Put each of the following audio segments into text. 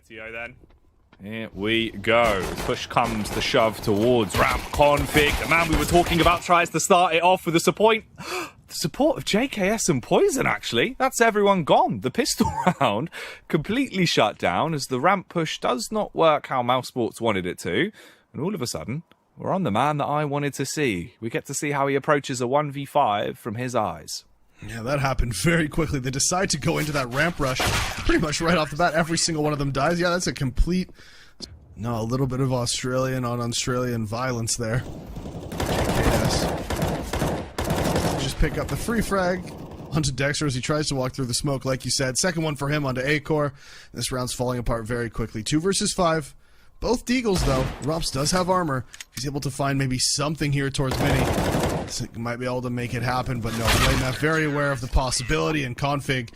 Rightio then. Here we go. As push comes the shove towards ramp config. The man we were talking about tries to start it off with the support. The support of JKS and Poison, actually. That's everyone gone. The pistol round completely shut down as the ramp push does not work how Mousesports wanted it to. And all of a sudden, we're on the man that I wanted to see. We get to see how he approaches a 1v5 from his eyes. Yeah, that happened very quickly. They decide to go into that ramp rush pretty much right off the bat. Every single one of them dies. Yeah, that's a complete... No, a little bit of Australian on Australian violence there. JKS. Just pick up the free frag onto Dexter as he tries to walk through the smoke, like you said. Second one for him onto A-Core. This round's falling apart very quickly. 2 versus 5. Both Deagles, though. Rops does have armor. He's able to find maybe something here towards Mini. Might be able to make it happen, but no. Blamef very aware of the possibility and config.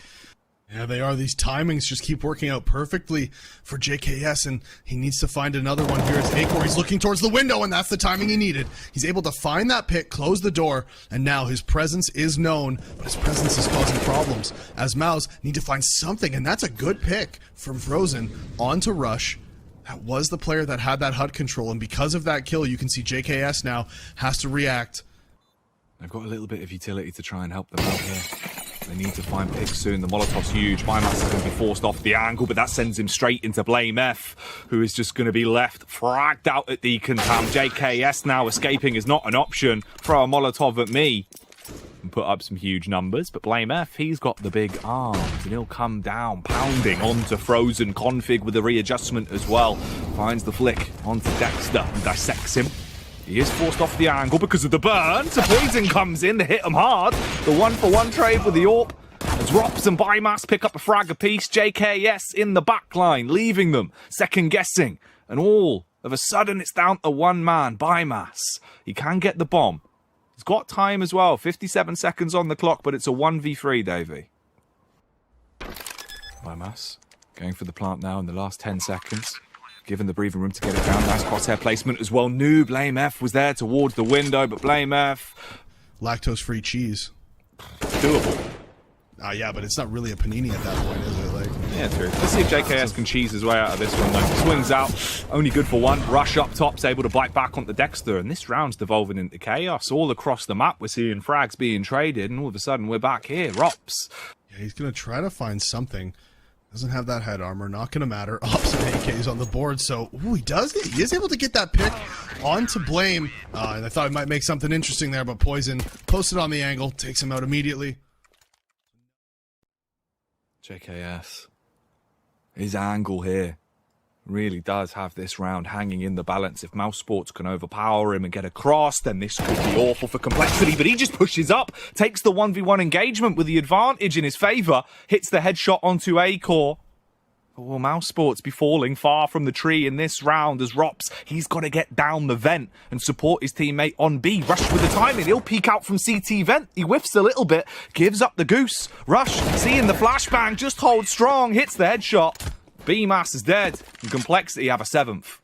Yeah, they are. These timings just keep working out perfectly for JKS, and he needs to find another one here. As A-Core, he's looking towards the window, and that's the timing he needed. He's able to find that pit, close the door, and now his presence is known, but his presence is causing problems. As Mouse need to find something, and that's a good pick from Frozen onto Rush. That was the player that had that HUD control, and because of that kill, you can see JKS now has to react. They've got a little bit of utility to try and help them out here. They need to find picks soon. The Molotov's huge. Bymass is going to be forced off the angle, but that sends him straight into Blamef, who is just going to be left fragged out at Decontam. JKS now escaping is not an option. Throw a Molotov at me and put up some huge numbers, but Blamef, he's got the big arms, and he'll come down, pounding onto Frozen. Config with a readjustment as well. Finds the flick onto Dexter and dissects him. He is forced off the angle because of the burn. So Poison comes in to hit him hard. The 1-for-1 trade with the AWP. As Rops and Bymass pick up a frag apiece. JKS in the back line, leaving them second guessing. And all of a sudden it's down to one man, Bymass. He can get the bomb. He's got time as well. 57 seconds on the clock, but it's a 1v3, Davey. Bymass going for the plant now in the last 10 seconds. Given the breathing room to get it down. Nice crosshair placement as well. Knew Blamef was there towards the window, but Blamef... Lactose-free cheese. Doable. Yeah, but it's not really a panini at that point, is it? Like, yeah, true. Let's see if JKS can cheese his way out of this one, though. Swings out, only good for one. Rush up top's able to bite back onto Dexter, and this round's devolving into chaos. All across the map, we're seeing frags being traded, and all of a sudden we're back here. Rops. Yeah, he's going to try to find something. Doesn't have that head armor, not going to matter. Ops and AKs on the board, so ooh, he is able to get that pick onto Blame. And I thought it might make something interesting there, but Poison posted on the angle, takes him out immediately. JKS. His angle here really does have this round hanging in the balance. If Mousesports can overpower him and get across, then this could be awful for Complexity, but he just pushes up, takes the 1v1 engagement with the advantage in his favour, hits the headshot onto A-Core. Will Mousesports be falling far from the tree in this round as Rops, he's got to get down the vent and support his teammate on B. Rush with the timing, he'll peek out from CT vent, he whiffs a little bit, gives up the goose. Rush, seeing the flashbang, just holds strong, hits the headshot. B-Mass is dead, and Complexity have a 7th.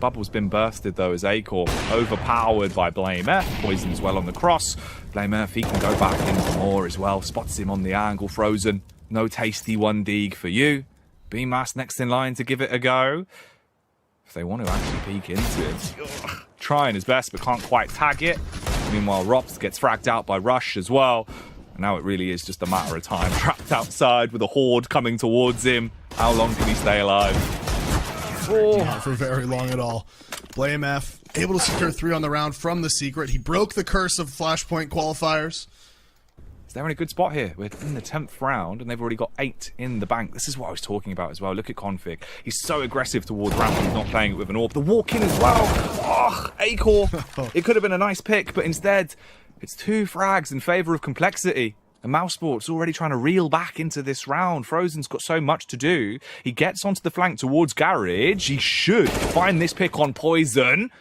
Bubble's been bursted though as A-Core, overpowered by Blamef. Poison's well on the cross. Blamef, he can go back into more as well. Spots him on the angle, Frozen. No tasty 1 Deag for you. B-Mass next in line to give it a go. If they want to actually peek into it. Trying his best, but can't quite tag it. Meanwhile, Rops gets fragged out by Rush as well. And now it really is just a matter of time. Trapped outside with a horde coming towards him. How long can he stay alive? Not for very long at all. Blamef able to secure 3 on the round from the secret. He broke the curse of Flashpoint qualifiers. They're in a good spot here. We're in the 10th round, and they've already got 8 in the bank. This is what I was talking about as well. Look at Config. He's so aggressive towards ramp. He's not playing it with an AWP. The walk-in as well. Oh, A-Core. It could have been a nice pick, but instead, it's 2 frags in favour of Complexity. And Mousesports already trying to reel back into this round. Frozen's got so much to do. He gets onto the flank towards Garage. He should find this pick on Poison.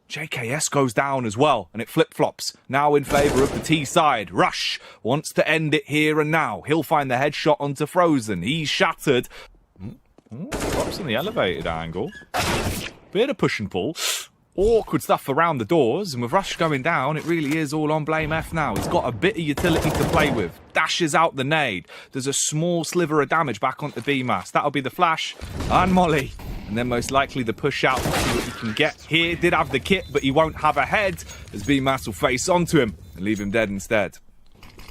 JKS goes down as well, and it flip-flops. Now in favour of the T side. Rush wants to end it here and now. He'll find the headshot onto Frozen. He's shattered. Drops on the elevated angle. Bit of push and pull. awkward stuff around the doors, and with Rush going down, it really is all on Blame F now. He's got a bit of utility to play with. Dashes out the nade. There's a small sliver of damage back onto BMAS. That'll be the flash and Molly. And then most likely the push out to see what he can get here. Did have the kit, but he won't have a head, as BMAS will face onto him and leave him dead instead.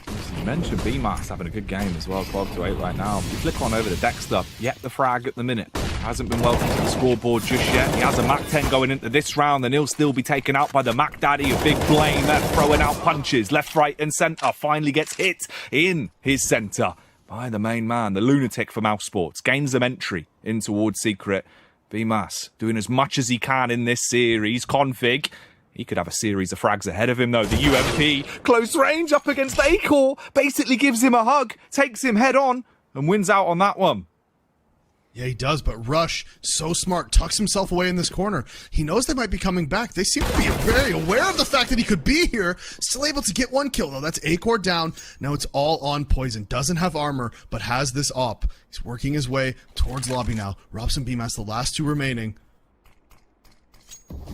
As you mentioned, BMAS having a good game as well, 12-8 right now. If you flick on over to Dexter, yet the frag at the minute. Hasn't been welcome to the scoreboard just yet. He has a Mac 10 going into this round, and he'll still be taken out by the Mac Daddy of Big Blame. They're throwing out punches left, right, and centre. Finally gets hit in his centre by the main man, the lunatic for Mousesports. Gains them entry in towards Secret. BMAS doing as much as he can in this series. Config. He could have a series of frags ahead of him, though. The UMP, close range up against Acor, basically gives him a hug, takes him head on, and wins out on that one. Yeah, he does, but Rush, so smart, tucks himself away in this corner. He knows they might be coming back. They seem to be very aware of the fact that he could be here. Still able to get one kill, though. That's Acor down. Now it's all on Poison. Doesn't have armor, but has this op. He's working his way towards lobby now. Robs and BMAS, the last two remaining.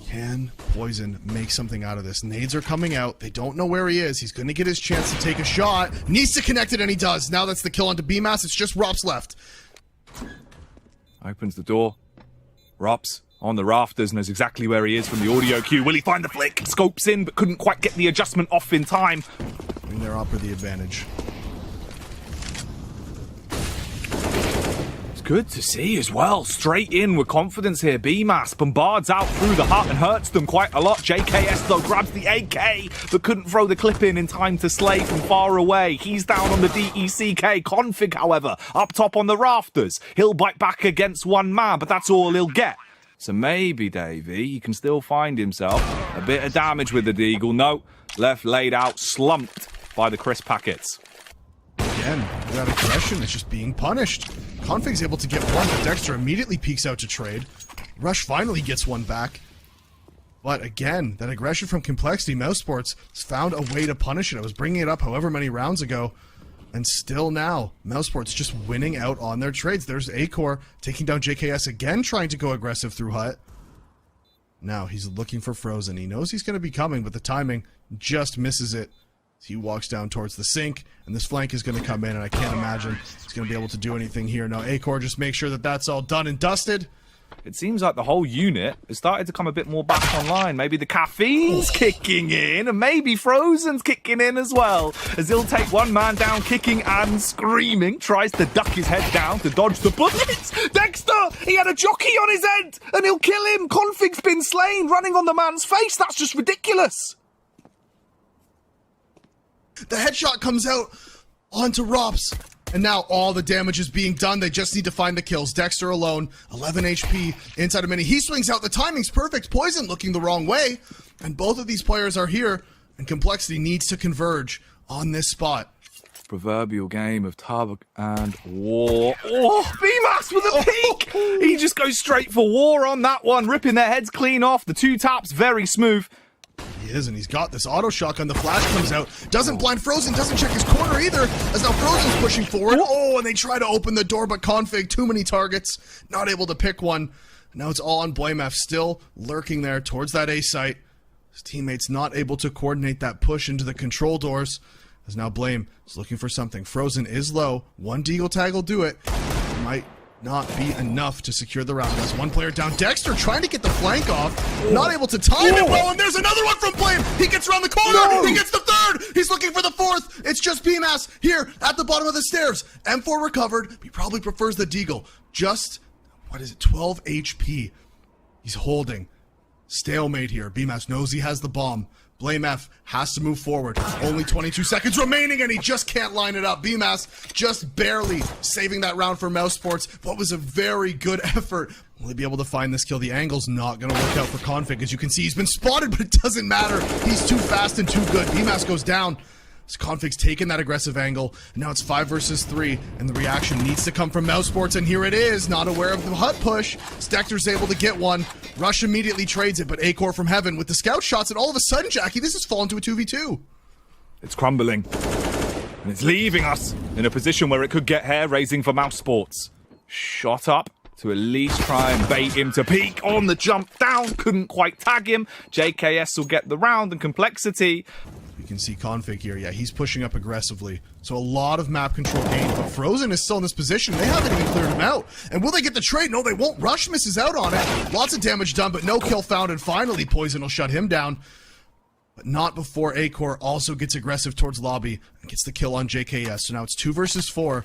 Can Poison make something out of this? Nades are coming out. They don't know where he is. He's going to get his chance to take a shot. Needs to connect it, and he does. Now that's the kill onto BMAS. It's just Rops left. Opens the door. Rops on the rafters, knows exactly where he is from the audio cue. Will he find the flick? Scopes in, but couldn't quite get the adjustment off in time. Giving their opera the advantage. Good to see as well. Straight in with confidence here. BMAS bombards out through the hut and hurts them quite a lot. JKS, though, grabs the AK, but couldn't throw the clip in time to slay from far away. He's down on the DECK. Config, however, up top on the rafters. He'll bite back against one man, but that's all he'll get. So maybe, Davey, he can still find himself a bit of damage with the Deagle. No, left laid out, slumped by the crisp packets. Again, that aggression is just being punished. Config's able to get one, but Dexter immediately peeks out to trade. Rush finally gets one back. But again, that aggression from Complexity, Mousesports has found a way to punish it. I was bringing it up however many rounds ago. And still now, Mousesports just winning out on their trades. There's Acor taking down JKS again, trying to go aggressive through hut. Now he's looking for Frozen. He knows he's going to be coming, but the timing just misses it. He walks down towards the sink, and this flank is going to come in, and I can't imagine he's going to be able to do anything here. Now, Acor just make sure that that's all done and dusted. It seems like the whole unit has started to come a bit more back online. Maybe the caffeine's kicking in, and maybe Frozen's kicking in as well. As he'll take one man down, kicking and screaming, tries to duck his head down to dodge the bullets. Dexter, he had a jockey on his head, and he'll kill him. Config's been slain, running on the man's face. That's just ridiculous. The headshot comes out onto Rops. And now all the damage is being done. They just need to find the kills. Dexter alone, 11 HP inside a mini. He swings out. The timing's perfect. Poison looking the wrong way. And both of these players are here. And Complexity needs to converge on this spot. Proverbial game of tug and war. Oh, BMAS with a peek! He just goes straight for war on that one, ripping their heads clean off. The two taps, very smooth. He is, and he's got this auto shotgun. The flash comes out. Doesn't blind Frozen, doesn't check his corner either, as now Frozen's pushing forward. Oh, and they try to open the door, but Config, too many targets, not able to pick one. Now it's all on Blame F, still lurking there towards that A site. His teammates not able to coordinate that push into the control doors, as now Blame is looking for something. Frozen is low. One deagle tag will do it. Might not be enough to secure the round. That's one player down. Dexter trying to get the flank off. Not able to time it well, and there's another one from Blame. He gets around the corner. No. He gets the third. He's looking for the fourth. It's just BMAS here at the bottom of the stairs. M4 recovered. He probably prefers the deagle. Just, 12 HP. He's holding. Stalemate here. BMAS knows he has the bomb. Blame F has to move forward. Only 22 seconds remaining, and he just can't line it up. BMAS just barely saving that round for Mousesports. What was a very good effort. Will he be able to find this kill? The angle's not going to work out for Config. As you can see, he's been spotted, but it doesn't matter. He's too fast and too good. BMAS goes down. Config's taken that aggressive angle, and now it's 5 versus 3, and the reaction needs to come from Mousesports, and here it is, not aware of the hut push. Dexter's able to get one. Rush immediately trades it, but Acor from heaven with the scout shots, and all of a sudden, Jackie, this has fallen to a 2v2. It's crumbling, and it's leaving us in a position where it could get hair-raising for Mousesports. Shot up to at least try and bait him to peek on the jump down. Couldn't quite tag him. JKS will get the round, and Complexity. You can see Config here. Yeah, he's pushing up aggressively. So a lot of map control gained, but Frozen is still in this position. They haven't even cleared him out. And will they get the trade? No, they won't. Rush misses out on it. Lots of damage done, but no kill found. And finally, Poison will shut him down. But not before Acor also gets aggressive towards Lobby and gets the kill on JKS. So now it's 2 versus 4.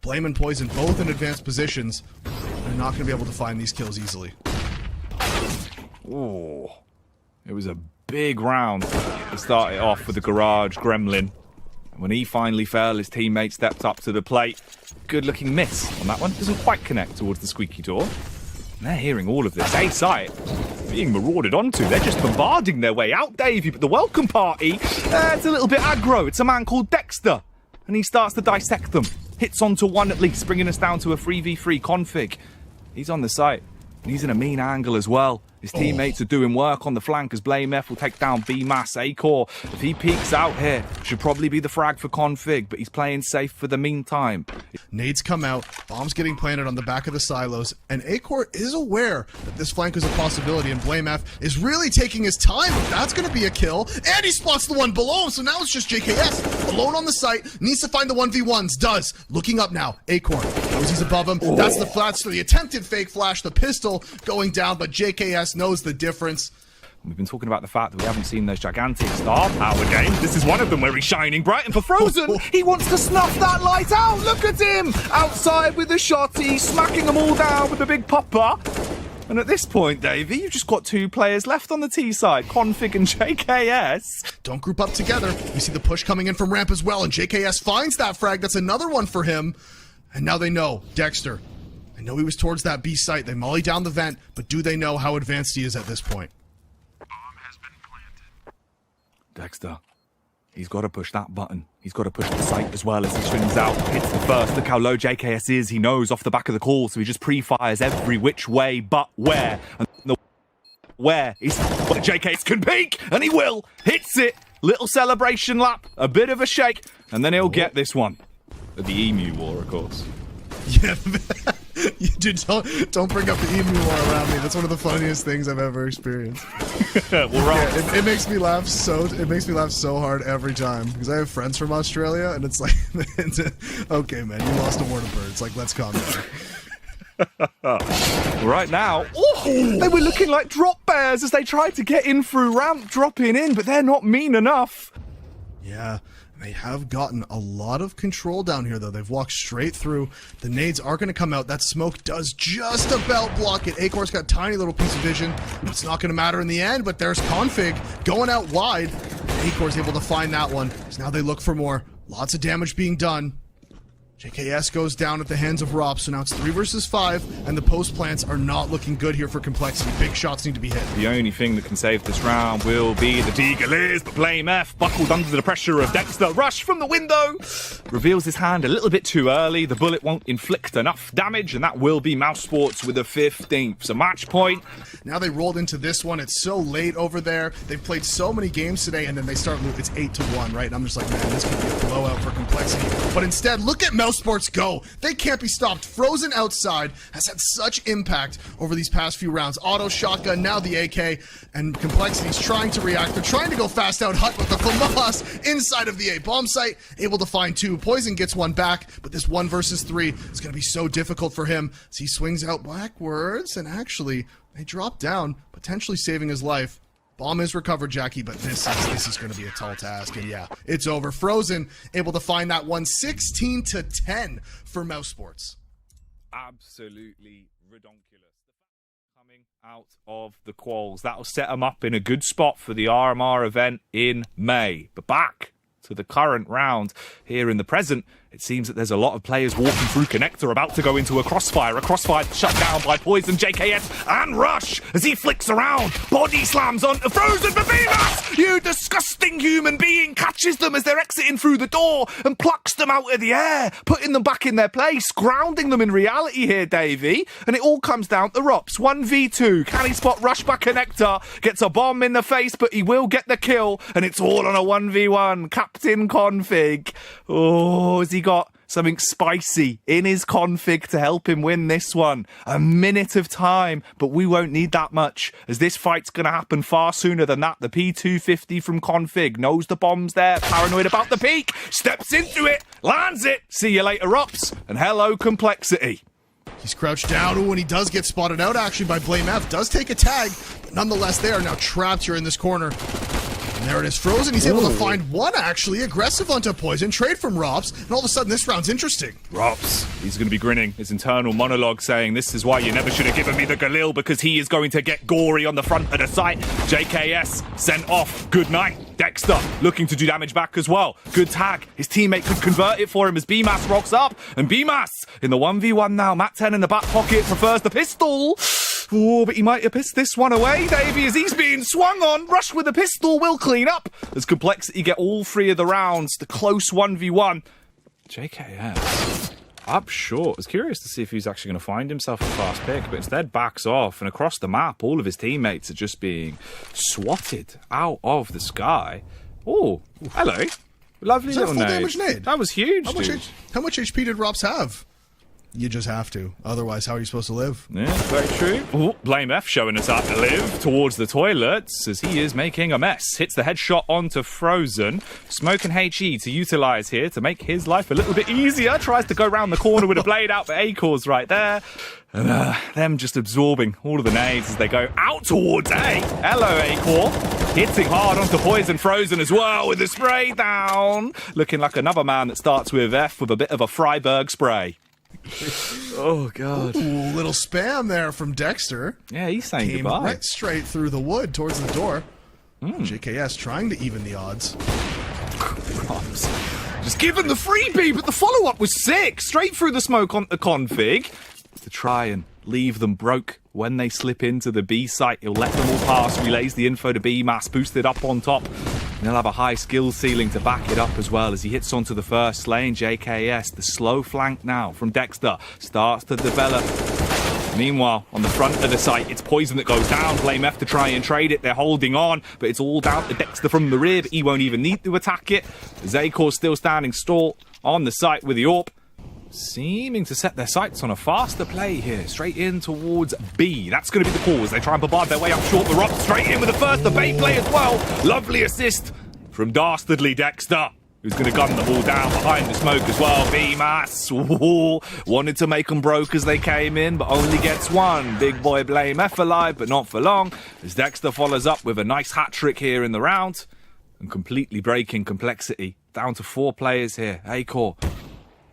Blame and Poison both in advanced positions. They're not going to be able to find these kills easily. Oh, it was a big round to start it off with the Garage Gremlin. When he finally fell, his teammate stepped up to the plate. Good looking miss on that one. Doesn't quite connect towards the squeaky door. And they're hearing all of this. A site being marauded onto. They're just bombarding their way out, Davey. But the welcome party, it's a little bit aggro. It's a man called Dexter. And he starts to dissect them. Hits onto one at least, bringing us down to a 3v3 config. He's on the site. And he's in a mean angle as well. His teammates are doing work on the flank as Blame F will take down B-Mass. Acor, if he peeks out here, should probably be the frag for Config, but he's playing safe for the meantime. Nades come out, bombs getting planted on the back of the silos, and Acor is aware that this flank is a possibility, and Blame F is really taking his time. That's going to be a kill, and he spots the one below him, so now it's just JKS alone on the site, needs to find the 1v1s, does. Looking up now, Acor knows he's above him. That's the flash, so the attempted fake flash, the pistol going down, but JKS knows the difference. We've been talking about the fact that we haven't seen those gigantic star power games. This is one of them where he's shining bright, and for Frozen, he wants to snuff that light out. Look at him! Outside with the shotty, smacking them all down with the big popper. And at this point, Davey, you've just got 2 players left on the T side, Config and JKS. Don't group up together. You see the push coming in from ramp as well, and JKS finds that frag. That's another one for him. And now they know, Dexter. I know he was towards that B site. They molly down the vent, but do they know how advanced he is at this point? Bomb has been planted. Dexter, he's got to push that button. He's got to push the site as well as he swings out. Hits the first. Look how low JKS is. He knows off the back of the call, so he just pre-fires every which way but where. And the where is where JKS can peek, and he will. Hits it. Little celebration lap. A bit of a shake, and then he'll get this one. The Emu War, of course. Yeah, dude, don't bring up the Emu War around me. That's one of the funniest things I've ever experienced. It makes me laugh so hard every time because I have friends from Australia, and it's like, okay, man, you lost a war to birds. Like, let's calm down. Right now, they were looking like drop bears as they tried to get in through ramp, dropping in, but they're not mean enough. Yeah. They have gotten a lot of control down here, though. They've walked straight through. The nades are going to come out. That smoke does just about block it. Acor's got a tiny little piece of vision. It's not going to matter in the end, but there's Config going out wide. Acor's able to find that one. So now they look for more. Lots of damage being done. JKS goes down at the hands of Rop, so now it's 3 versus 5, and the post plants are not looking good here for Complexity. Big shots need to be hit. The only thing that can save this round will be the Deagles, but Blame F, buckled under the pressure of Dexter. Rush from the window, reveals his hand a little bit too early. The bullet won't inflict enough damage, and that will be Mousesports with a 15th. So match point. Now they rolled into this one. It's so late over there. They've played so many games today, and then they start moving. It's 8-1, right? And I'm just like, man, this could be a blowout for Complexity. But instead, look at Mousesports go. They can't be stopped. Frozen outside has had such impact over these past few rounds. Auto shotgun, now the AK, and Complexity's trying to react. They're trying to go fast out. Hut with the FAMAS inside of the A bomb site, able to find 2. Poison gets one back, but this 1 versus 3 is going to be so difficult for him as he swings out backwards, and actually they drop down, potentially saving his life. Bomb is recovered, Jackie, but this is going to be a tall task, and yeah, it's over. Frozen able to find that one, 16-10 for Mousesports. Absolutely redonkulous. Coming out of the quals, that'll set them up in a good spot for the RMR event in May. But back to the current round here in the present, it seems that there's a lot of players walking through Connector about to go into a crossfire shut down by Poison, JKS, and Rush as he flicks around, body slams onto Frozen for B-Mass! You disgusting human being catches them as they're exiting through the door and plucks them out of the air, putting them back in their place, grounding them in reality here, Davey. And it all comes down to Rops. 1v2. Can he spot Rush by Connector? Gets a bomb in the face, but he will get the kill, and it's all on a 1v1. Captain Config. Oh, has he got something spicy in his config to help him win this one. A minute of time, but we won't need that much, as this fight's going to happen far sooner than that. The P250 from config knows the bomb's there, paranoid about the peak, steps into it, lands it. See you later, Ops, and hello, Complexity. He's crouched down. Ooh, and he does get spotted out, actually, by Blame F. Does take a tag, but nonetheless, they are now trapped here in this corner. And there it is, Frozen. He's able to find one, actually, aggressive onto Poison, trade from Rops, and all of a sudden, this round's interesting. Rops, he's going to be grinning, his internal monologue saying, this is why you never should have given me the Galil, because he is going to get gory on the front of the site. JKS sent off. Good night. Dexter looking to do damage back as well. Good tag. His teammate could convert it for him as BMAS rocks up. And BMAS in the 1v1 now. Matt 10 in the back pocket prefers the pistol. Oh, but he might have pissed this one away, Davey, as he's being swung on. Rush with a pistol will clean up as Complexity get all 3 of the rounds. The close 1v1. JKS up short. I was curious to see if he's actually going to find himself a fast pick, but instead backs off, and across the map, all of his teammates are just being swatted out of the sky. Oh, hello. Lovely little nade. Damage nade? That was huge, How much HP did Rops have? You just have to. Otherwise, how are you supposed to live? Yeah, very true. Oh, Blame F showing us how to live towards the toilets as he is making a mess. Hits the headshot onto Frozen. Smoke and HE to utilise here to make his life a little bit easier. Tries to go round the corner with a blade out, but A-Core's right there. And them just absorbing all of the nades as they go out towards A. Hello, A-Core. Hitting hard onto Poison. Frozen as well with the spray down. Looking like another man that starts with F with a bit of a Freiburg spray. Oh, God. Ooh, little spam there from Dexter. Yeah, he's saying Came goodbye. right straight through the wood towards the door. JKS trying to even the odds. Just given the freebie, but the follow-up was sick. Straight through the smoke on the config to try and leave them broke when they slip into the B site. He'll let them all pass, relays the info to B, Mass boosted up on top. And he'll have a high skill ceiling to back it up as well as he hits onto the first lane. JKS, the slow flank now from Dexter, starts to develop. Meanwhile, on the front of the site, it's Poison that goes down. Blame F to try and trade it. They're holding on, but it's all down to Dexter from the rear, but he won't even need to attack it. Zacor's still standing tall on the site with the AWP. Seeming to set their sights on a faster play here. Straight in towards B. That's going to be the call as they try and bombard their way up short. The Rock straight in with the first, the Bay play as well. Lovely assist from Dastardly Dexter, who's going to gun the ball down behind the smoke as well. B-Mass wanted to make them broke as they came in, but only gets one. Big boy Blame F alive, but not for long, as Dexter follows up with a nice hat-trick here in the round and completely breaking Complexity. Down to 4 players here. A-Core.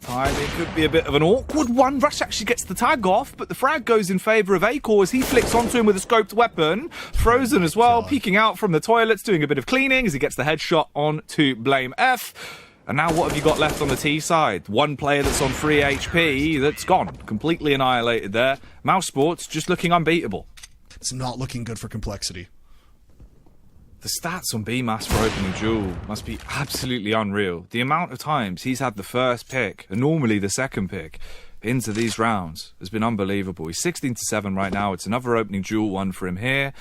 Timing could be a bit of an awkward one. Rush actually gets the tag off, but the frag goes in favour of A-Core as he flicks onto him with a scoped weapon. Frozen as well, peeking out from the toilets, doing a bit of cleaning as he gets the headshot onto Blame F. And now what have you got left on the T side? One player that's on 3 HP that's gone. Completely annihilated there. Mousesports just looking unbeatable. It's not looking good for Complexity. The stats on B-Mass for opening duel must be absolutely unreal. The amount of times he's had the first pick, and normally the second pick, into these rounds has been unbelievable. He's 16-7 right now. It's another opening duel one for him here.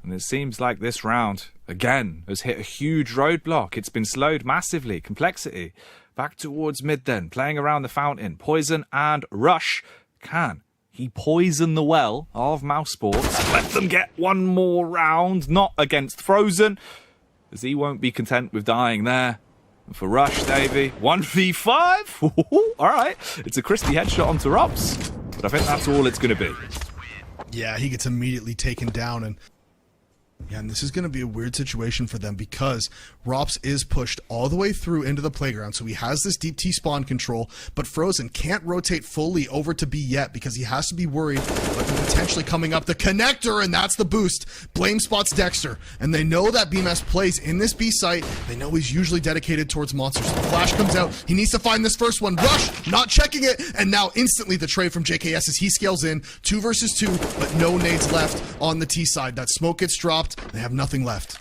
And it seems like this round, again, has hit a huge roadblock. It's been slowed massively. Complexity back towards mid then, playing around the fountain. Poison and Rush can he poison the well of Mousesports. Let them get one more round, not against Frozen, as he won't be content with dying there. And for Rush, Davey, 1v5. All right, it's a Christie headshot onto Rops, but I think that's all it's going to be. Yeah, he gets immediately taken down, and this is going to be a weird situation for them because Rops is pushed all the way through into the playground, so he has this deep T spawn control, but Frozen can't rotate fully over to B yet because he has to be worried about them potentially coming up the connector, and that's the boost. Blame spots Dexter, and they know that BMS plays in this B site. They know he's usually dedicated towards monsters. So the flash comes out. He needs to find this first one. Rush, not checking it, and now instantly the trade from JKS as he scales in. 2 versus 2, but no nades left on the T side. That smoke gets dropped. They have nothing left.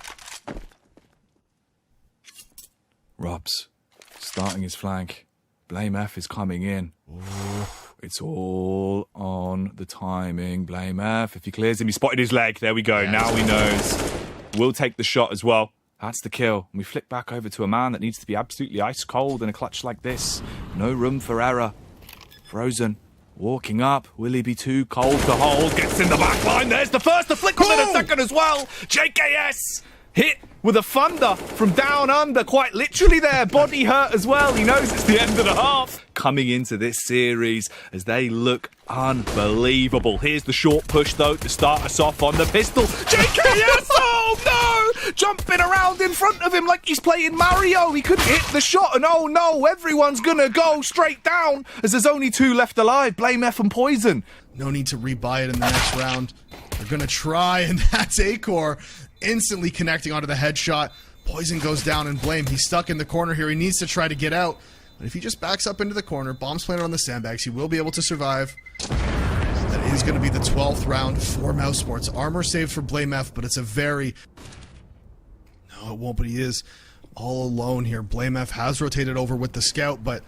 Robs starting his flank. Blame F is coming in. Ooh, it's all on the timing. Blame F. If he clears him, he spotted his leg. There we go. Now he knows. Will take the shot as well. That's the kill. We flick back over to a man that needs to be absolutely ice cold in a clutch like this. No room for error. Frozen. Walking up. Will he be too cold to hold? Gets in the back line. There's the first. The flick on in a second as well. JKS hit with a thunder from down under. Quite literally there. Body hurt as well. He knows it's the end of the half. Coming into this series as they look unbelievable. Here's the short push though to start us off on the pistol. JKS! Oh no! Jumping around in front of him like he's playing Mario. He couldn't hit the shot, and oh no, everyone's gonna go straight down as there's only 2 left alive. Blame F and Poison. No need to rebuy it in the next round. They're gonna try, and that's Acor instantly connecting onto the headshot. Poison goes down, and Blame, he's stuck in the corner here. He needs to try to get out. But if he just backs up into the corner, bombs planted on the sandbags, he will be able to survive. That is going to be the 12th round for Mousesports. Armor saved for Blame F, but it's a very... No, it won't, but he is all alone here. Blame F has rotated over with the scout, but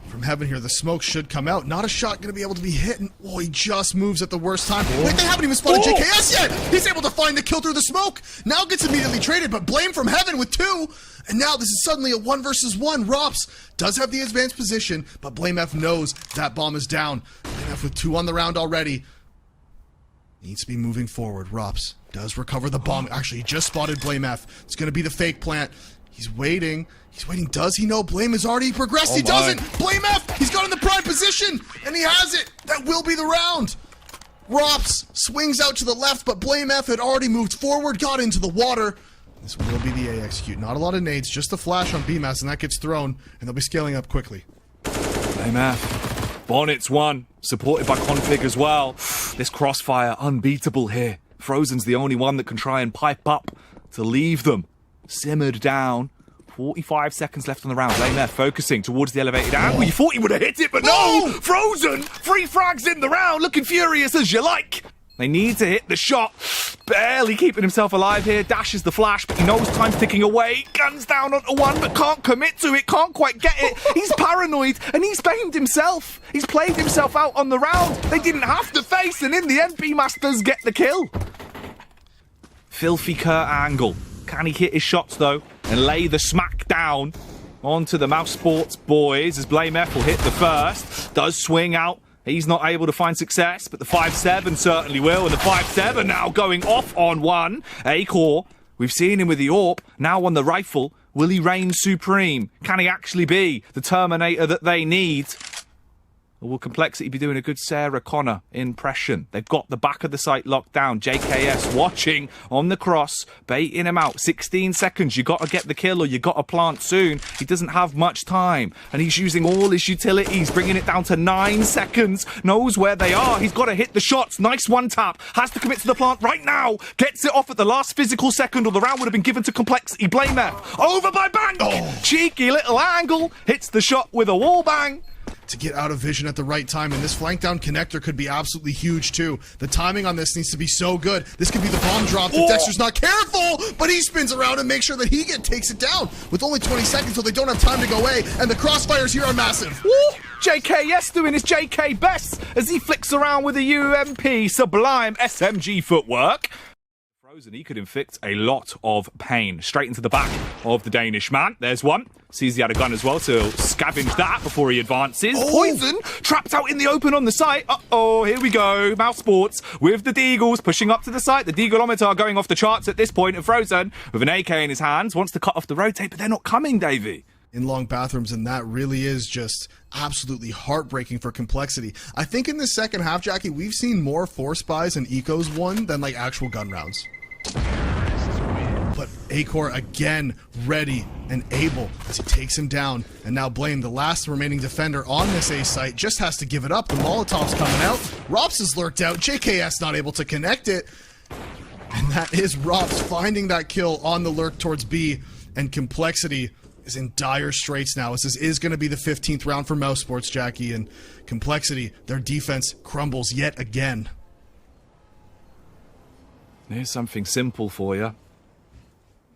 from heaven here, the smoke should come out. Not a shot going to be able to be hit, and oh, he just moves at the worst time. Wait, they haven't even spotted JKS yet! He's able to find the kill through the smoke! Now gets immediately traded, but Blame from heaven with 2! And now this is suddenly a 1 versus 1. Rops does have the advanced position, but Blame F knows that bomb is down. Blame F with 2 on the round already. Needs to be moving forward. Rops does recover the bomb. Actually, he just spotted Blame F. It's going to be the fake plant. He's waiting. He's waiting. Does he know Blame has already progressed? He doesn't. Blame F. He's got in the prime position, and he has it. That will be the round. Rops swings out to the left, but Blame F had already moved forward, got into the water. This will be the A execute. Not a lot of nades, just a flash on BMAS, and that gets thrown, and they'll be scaling up quickly. Blame F. Bonnet's 1, supported by Config as well. This crossfire, unbeatable here. Frozen's the only one that can try and pipe up to leave them simmered down. 45 seconds left on the round. Blame F focusing towards the elevated angle. You thought he would have hit it, but no! Frozen! 3 frags in the round, looking furious as you like. They need to hit the shot. Barely keeping himself alive here. Dashes the flash, but he knows time's ticking away. Guns down onto 1, but can't commit to it. Can't quite get it. He's paranoid, and he's blamed himself. He's played himself out on the round. They didn't have to face, and in the end, B-Masters get the kill. Filthy Kurt Angle. Can he hit his shots, though, and lay the smack down onto the Mousesports boys as Blame F will hit the first. Does swing out. He's not able to find success, but the 5-7 certainly will, and the 5-7 now going off on 1. Acor, we've seen him with the AWP, now on the rifle. Will he reign supreme? Can he actually be the Terminator that they need? Or will Complexity be doing a good Sarah Connor impression? They've got the back of the site locked down. JKS watching on the cross, baiting him out. 16 seconds. You got to get the kill or you got to plant soon. He doesn't have much time, and he's using all his utilities, bringing it down to 9 seconds. Knows where they are. He's got to hit the shots. Nice one tap. Has to commit to the plant right now. Gets it off at the last physical second, or the round would have been given to Complexity. Blame F. Over by Bank. Cheeky little angle. Hits the shot with a wall bang. To get out of vision at the right time, and this flank down connector could be absolutely huge too. The timing on this needs to be so good. This could be the bomb drop if Dexter's not careful, but he spins around and makes sure that he takes it down with only 20 seconds, so they don't have time to go away, and the crossfires here are massive. JKS doing his JK best as he flicks around with a UMP sublime SMG footwork. Frozen, he could inflict a lot of pain straight into the back of the Danish man. There's one. Sees he had a gun as well, so scavenge that before he advances. Poison trapped out in the open on the site. Uh-oh, here we go. Mousesports with the Deagles pushing up to the site. The Deagleometer going off the charts at this point. And Frozen, with an AK in his hands, wants to cut off the rotate, but they're not coming, Davey. In long bathrooms, and that really is just absolutely heartbreaking for Complexity. I think in the second half, Jackie, we've seen more force buys and ecos won than like actual gun rounds. But Acor again ready and able as he takes him down, and now Blame, the last remaining defender on this A site, just has to give it up. The Molotov's coming out. Rops is lurked out. JKS not able to connect it, and that is Rops finding that kill on the lurk towards B, and Complexity is in dire straits now. This is going to be the 15th round for Mousesports, Jackie, and Complexity, their defense crumbles yet again. Here's something simple for you.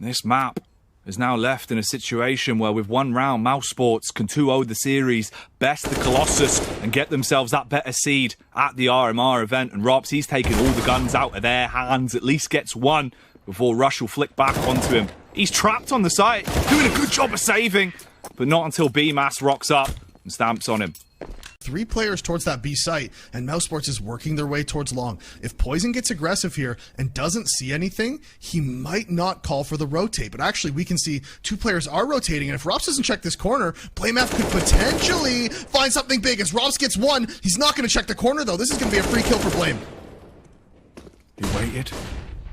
This map is now left in a situation where with 1 round, Mousesports can 2-0 the series, best the Colossus, and get themselves that better seed at the RMR event. And Robs, he's taking all the guns out of their hands, at least gets 1 before Rush will flick back onto him He's trapped on the site, doing a good job of saving, but not until B-Mass rocks up and stamps on him. 3 players towards that B site, and Mousesports is working their way towards long. If Poison gets aggressive here and doesn't see anything, he might not call for the rotate. But actually, we can see 2 players are rotating, and if Robs doesn't check this corner, BlameF could potentially find something big. As Robs gets 1, he's not going to check the corner, though. This is going to be a free kill for Blame.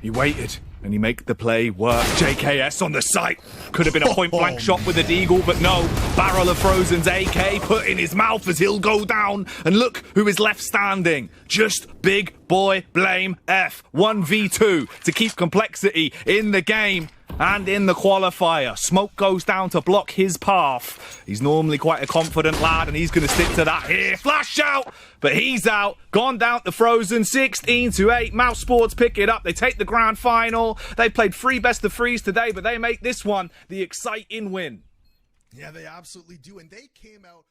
He waited, and he make the play work. JKS on the site. Could have been a point-blank shot with a deagle, but no. Barrel of Frozen's AK put in his mouth as he'll go down. And look who is left standing. Just big boy Blame F. 1v2 to keep complexity in the game. And in the qualifier, Smoke goes down to block his path. He's normally quite a confident lad, and he's going to stick to that here. Flash out, but he's out. Gone down to Frozen, 16-8. Mousesports pick it up. They take the grand final. They played 3 best of 3s today, but they make this one the exciting win. Yeah, they absolutely do, and they came out